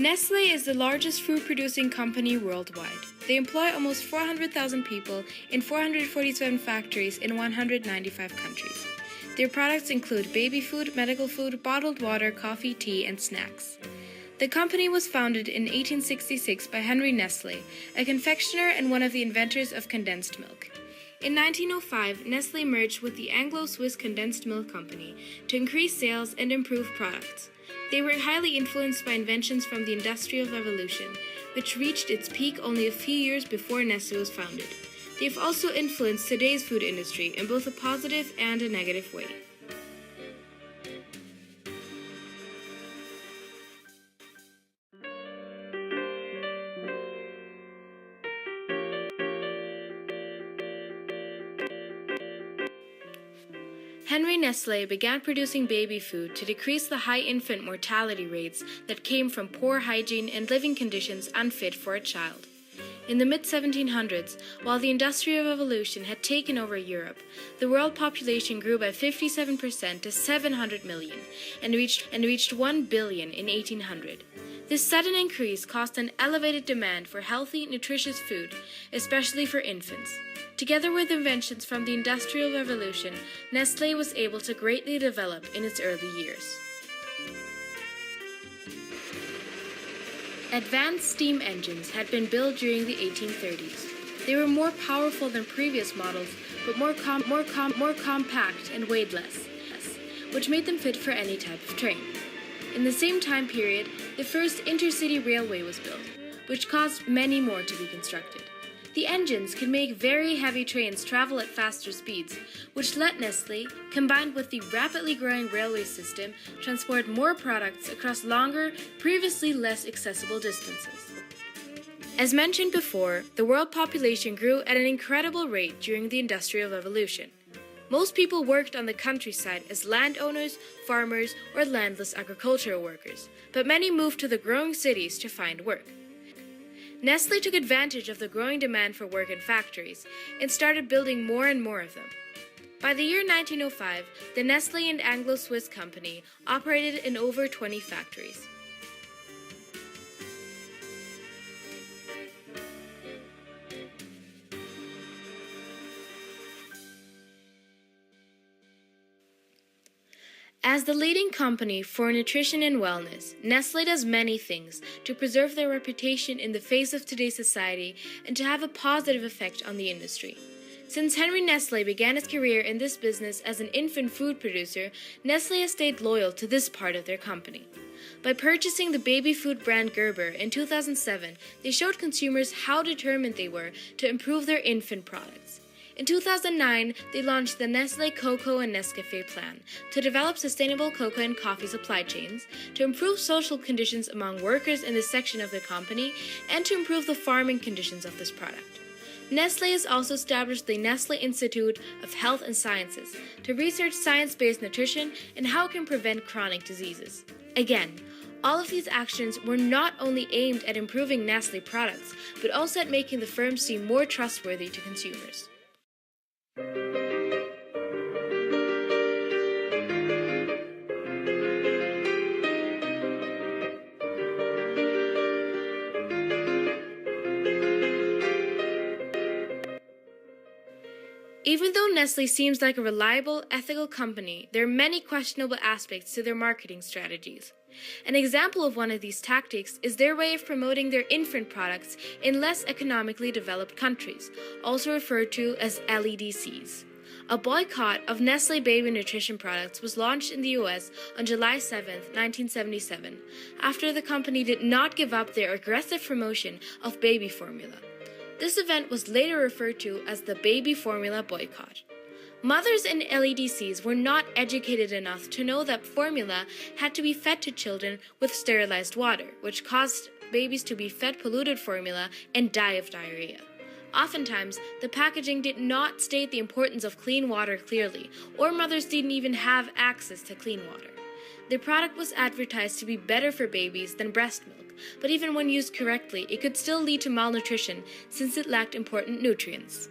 Nestlé is the largest food-producing company worldwide. They employ almost 400,000 people in 447 factories in 195 countries. Their products include baby food, medical food, bottled water, coffee, tea, and snacks. The company was founded in 1866 by Henry Nestlé, a confectioner and one of the inventors of condensed milk. In 1905, Nestlé merged with the Anglo-Swiss Condensed Milk Company to increase sales and improve products. They were highly influenced by inventions from the Industrial Revolution, which reached its peak only a few years before Nestlé was founded. They have also influenced today's food industry in both a positive and a negative way. Henry Nestlé began producing baby food to decrease the high infant mortality rates that came from poor hygiene and living conditions unfit for a child. In the mid-1700s, while the Industrial Revolution had taken over Europe, the world population grew by 57% to 700 million and reached 1 billion in 1800. This sudden increase caused an elevated demand for healthy, nutritious food, especially for infants. Together with inventions from the Industrial Revolution, Nestlé was able to greatly develop in its early years. Advanced steam engines had been built during the 1830s. They were more powerful than previous models, but more compact and weighed less, which made them fit for any type of train. In the same time period, the first intercity railway was built, which caused many more to be constructed. The engines could make very heavy trains travel at faster speeds, which let Nestlé, combined with the rapidly growing railway system, transport more products across longer, previously less accessible distances. As mentioned before, the world population grew at an incredible rate during the Industrial Revolution. Most people worked on the countryside as landowners, farmers, or landless agricultural workers, but many moved to the growing cities to find work. Nestlé took advantage of the growing demand for work in factories and started building more and more of them. By the year 1905, the Nestlé and Anglo-Swiss company operated in over 20 factories. As the leading company for nutrition and wellness, Nestlé does many things to preserve their reputation in the face of today's society and to have a positive effect on the industry. Since Henry Nestlé began his career in this business as an infant food producer, Nestlé has stayed loyal to this part of their company. By purchasing the baby food brand Gerber in 2007, they showed consumers how determined they were to improve their infant products. In 2009, they launched the Nestlé Cocoa and Nescafé plan to develop sustainable cocoa and coffee supply chains, to improve social conditions among workers in this section of their company, and to improve the farming conditions of this product. Nestlé has also established the Nestlé Institute of Health and Sciences to research science-based nutrition and how it can prevent chronic diseases. Again, all of these actions were not only aimed at improving Nestlé products, but also at making the firm seem more trustworthy to consumers. Even though Nestlé seems like a reliable, ethical company, there are many questionable aspects to their marketing strategies. An example of one of these tactics is their way of promoting their infant products in less economically developed countries, also referred to as LEDCs. A boycott of Nestlé baby nutrition products was launched in the US on July 7, 1977, after the company did not give up their aggressive promotion of baby formula. This event was later referred to as the baby formula boycott. Mothers in LEDCs were not educated enough to know that formula had to be fed to children with sterilized water, which caused babies to be fed polluted formula and die of diarrhea. Oftentimes, the packaging did not state the importance of clean water clearly, or mothers didn't even have access to clean water. The product was advertised to be better for babies than breast milk, but even when used correctly, it could still lead to malnutrition since it lacked important nutrients.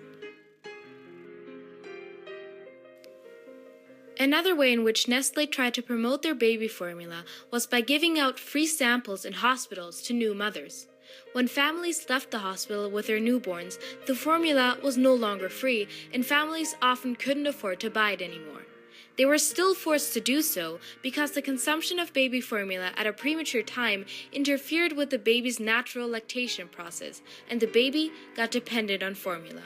Another way in which Nestlé tried to promote their baby formula was by giving out free samples in hospitals to new mothers. When families left the hospital with their newborns, the formula was no longer free, and families often couldn't afford to buy it anymore. They were still forced to do so because the consumption of baby formula at a premature time interfered with the baby's natural lactation process, and the baby got dependent on formula.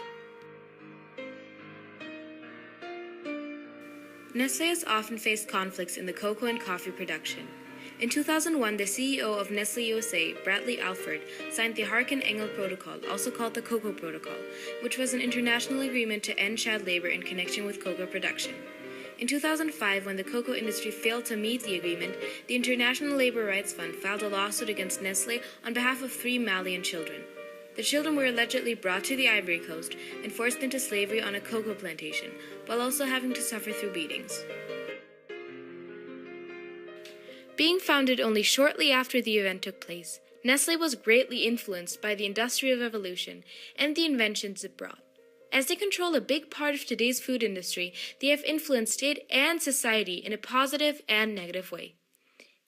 Nestlé has often faced conflicts in the cocoa and coffee production. In 2001, the CEO of Nestlé USA, Bradley Alford, signed the Harkin-Engel Protocol, also called the Cocoa Protocol, which was an international agreement to end child labor in connection with cocoa production. In 2005, when the cocoa industry failed to meet the agreement, the International Labor Rights Fund filed a lawsuit against Nestlé on behalf of 3 Malian children. The children were allegedly brought to the Ivory Coast and forced into slavery on a cocoa plantation, while also having to suffer through beatings. Being founded only shortly after the event took place, Nestlé was greatly influenced by the Industrial Revolution and the inventions it brought. As they control a big part of today's food industry, they have influenced it and society in a positive and negative way.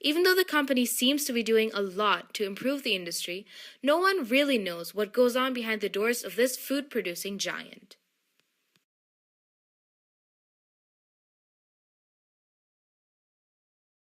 Even though the company seems to be doing a lot to improve the industry, no one really knows what goes on behind the doors of this food-producing giant.